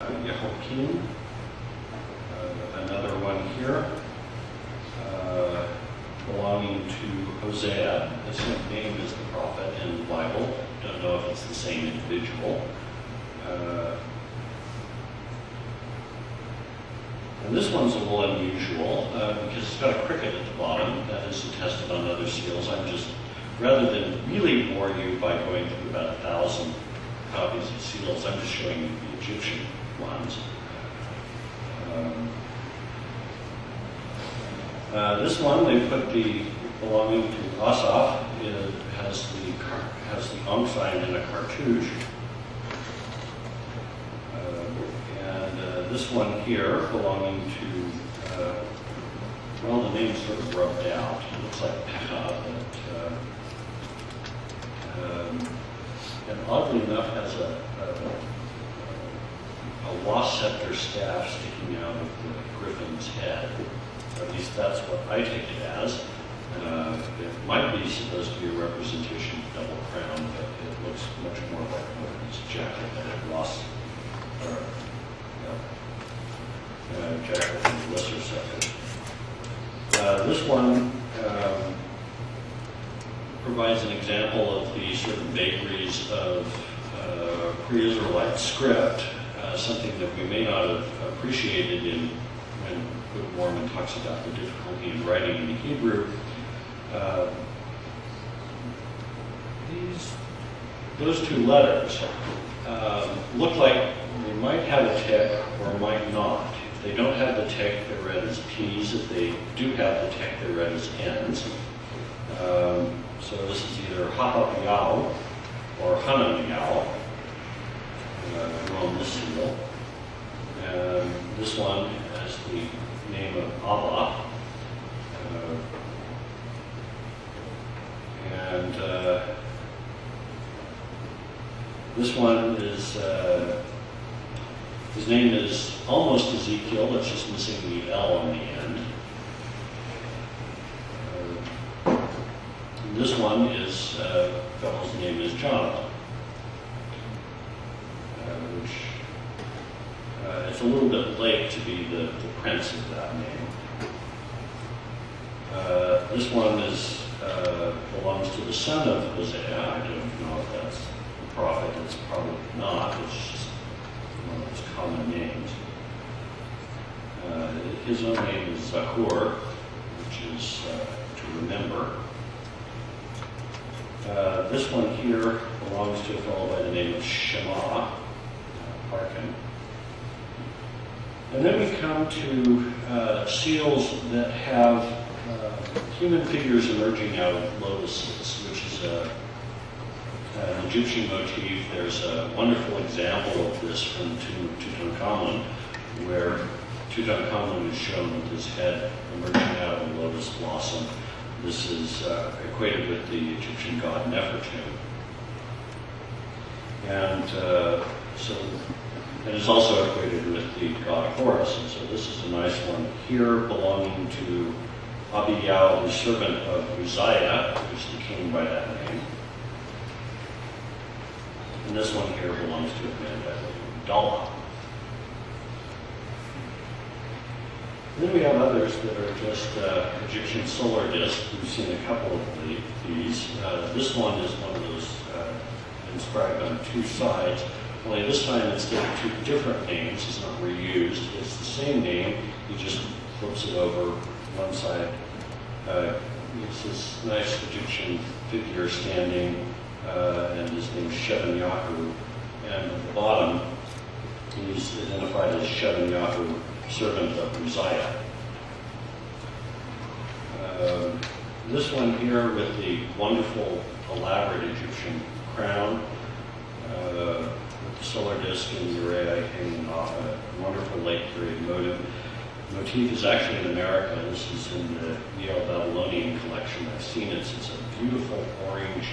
Yehoiakim, another one here, belonging to Hosea. The same name as the prophet in the Bible. Don't know if it's the same individual. And this one's a little unusual because it's got a cricket at the bottom. That is attested on other seals. I'm just, rather than really bore you by going through about 1,000 copies of seals, I'm just showing you the Egyptian ones. This one, they put the belonging to Asaph. It has the Ankh sign in a cartouche. This one here, belonging to, well, the name's sort of rubbed out. It looks like Pekah, and oddly enough has a wasp scepter staff sticking out of the griffin's head. At least that's what I take it as. It might be supposed to be a representation of double crown, but it looks much more like his jacket than a wasp. Jacket from the lesser second. This one provides an example of the sort of vagaries of pre-Israelite script, something that we may not have appreciated when Book of Mormon talks about the difficulty in writing in Hebrew. Those two letters look like they might have a tick or might not. If they don't have the tick, they're read as P's. If they do have the tick, they're read as N's. So this is either Hapapiyao or Hananiyao on this seal. And this one has the name of Abba. This one is, his name is almost Ezekiel, it's just missing the L on the end. This one is, fellow's name is Jonathan, which it's a little bit late to be the prince of that name. This one is belongs to the son of Hosea. I don't know if that's the prophet. It's probably not. It's just one of those common names. His own name is Zakur, which is to remember. This one here belongs to a fellow by the name of Shema, hearken. And then we come to seals that have human figures emerging out of lotuses, which is an Egyptian motif. There's a wonderful example of this from Tutankhamun, where Tutankhamun is shown with his head emerging out of a lotus blossom. This is equated with the Egyptian god Nefertiti. And it is also equated with the god Horus. And so this is a nice one here, belonging to Abiyahu, the servant of Uzziah, who's the king by that name. And this one here belongs to a man by the name of Dala. Then we have others that are just Egyptian solar discs. We've seen a couple of these. This one is one of those inscribed on two sides. Only this time, instead of two different names, it's not reused. It's the same name. He just flips it over one side. It's this nice Egyptian figure standing, and his name is Shebanyahu. And at the bottom, he's identified as Shebanyahu, servant of Uzziah. This one here with the wonderful, elaborate Egyptian crown, with the solar disk and uraei hanging off, a wonderful late period motif. The motif is actually in America. This is in the Neo-Babylonian collection. I've seen it. It's a beautiful orange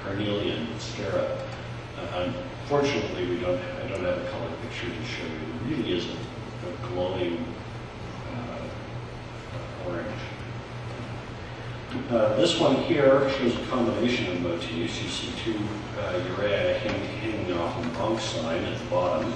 carnelian scarab. Unfortunately, I don't have a color picture to show you. It really is a glowing orange. This one here shows a combination of motifs. You see two uraei hanging off an Ankh sign at the bottom,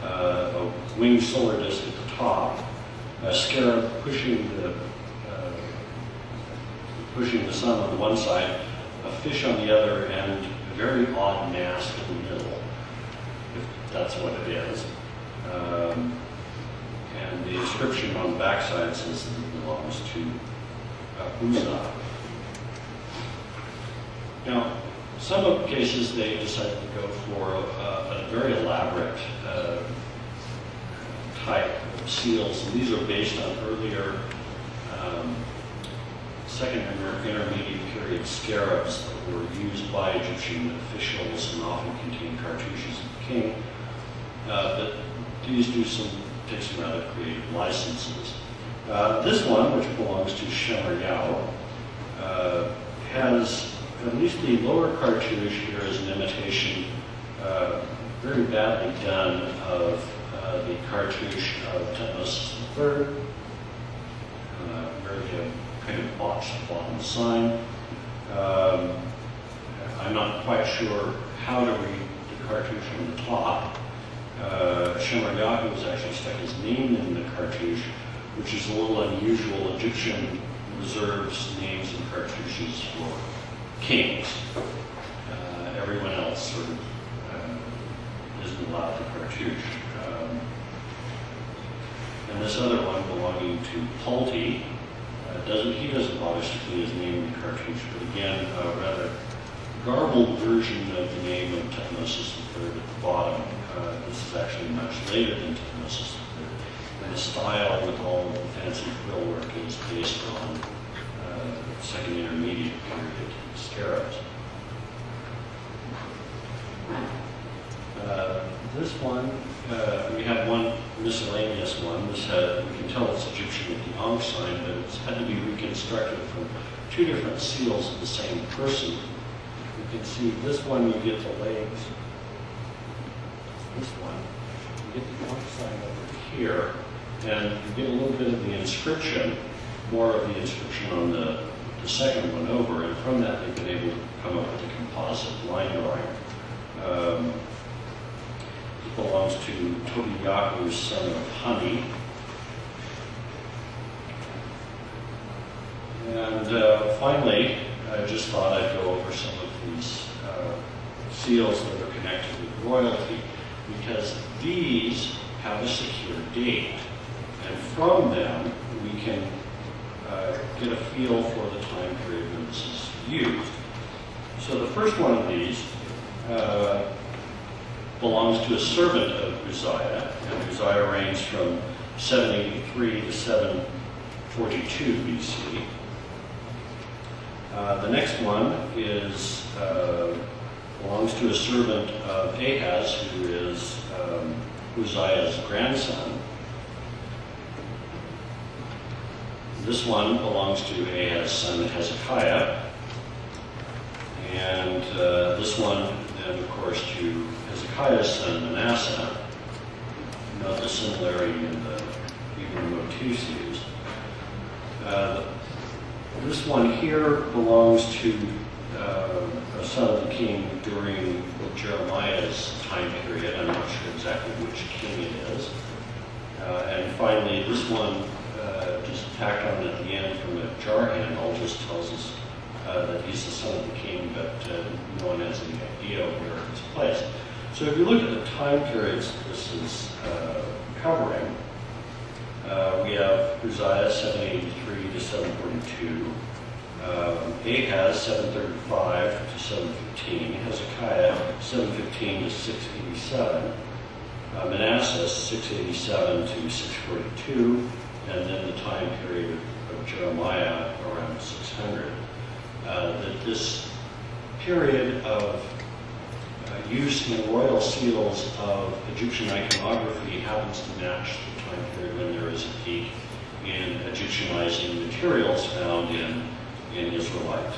a winged solar disk at the top, a scarab pushing the sun on the one side, a fish on the other, and a very odd mask in the middle, if that's what it is. And the inscription on the backside says that it belongs to Uzzah. Now, some of the cases they decided to go for a very elaborate type of seals, and these are based on earlier second and intermediate period scarabs that were used by Egyptian officials and often contained cartouches of the king. But these take some rather creative licenses. This one, which belongs to Shemer has at least the lower cartouche here is an imitation, very badly done, of the cartouche of Thutmose III. Very kind of botched bottom sign. I'm not quite sure how to read the cartouche on the top. Shemer has actually stuck his name in the cartouche, which is a little unusual. Egyptian reserves names and cartouches for kings. Everyone else sort of isn't allowed the cartouche. And this other one belonging to Palti, he doesn't bother sticking his name in the cartouche, but again, a rather garbled version of the name of Thutmose III at the bottom. This is actually much later than Thutmose III. And the style with all of the fancy frill work is based on second intermediate period scarabs. This one, we have one miscellaneous one. We can tell it's Egyptian with the Ankh sign, but it's had to be reconstructed from two different seals of the same person. You can see this one, you get the legs. This one, you get the Ankh sign over here, and you get a little bit of the inscription, more of the inscription on the second one over, and from that they've been able to come up with a composite line drawing. It belongs to Tobiyahu's son of Honey. And finally, I just thought I'd go over some of these seals that are connected with royalty, because these have a secure date, and from them we can get a feel for the time period when this is used. So the first one of these belongs to a servant of Uzziah, and Uzziah reigns from 783 to 742 BC. The next one belongs to a servant of Ahaz, who is Uzziah's grandson. This one belongs to Ahaz's son Hezekiah, and this one then, of course, to Hezekiah's son Manasseh. Note the similarity in the even motifs used. This one here belongs to a son of the king during Jeremiah's time period. I'm not sure exactly which king it is. And finally, this one, just tacked on at the end from a jar handle, just tells us that he's the son of the king, but no one has any idea where he's placed. So if you look at the time periods this is covering, we have Uzziah 783 to 742, Ahaz 735 to 715, Hezekiah 715 to 687, Manasseh 687 to 642, and then the time period of Jeremiah around 600. That this period of use in royal seals of Egyptian iconography happens to match the time period when there is a peak in Egyptianizing materials found in Israelite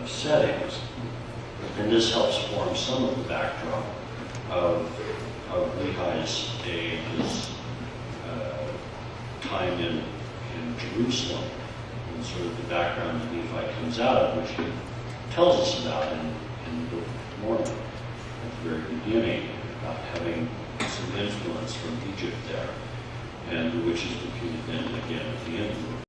settings. And this helps form some of the backdrop of Lehi's day, his time in Jerusalem. And sort of the background that Nephi comes out of, which he tells us about in the Book of Mormon at the very beginning, about having some influence from Egypt there, and which is repeated then and again at the end of the book.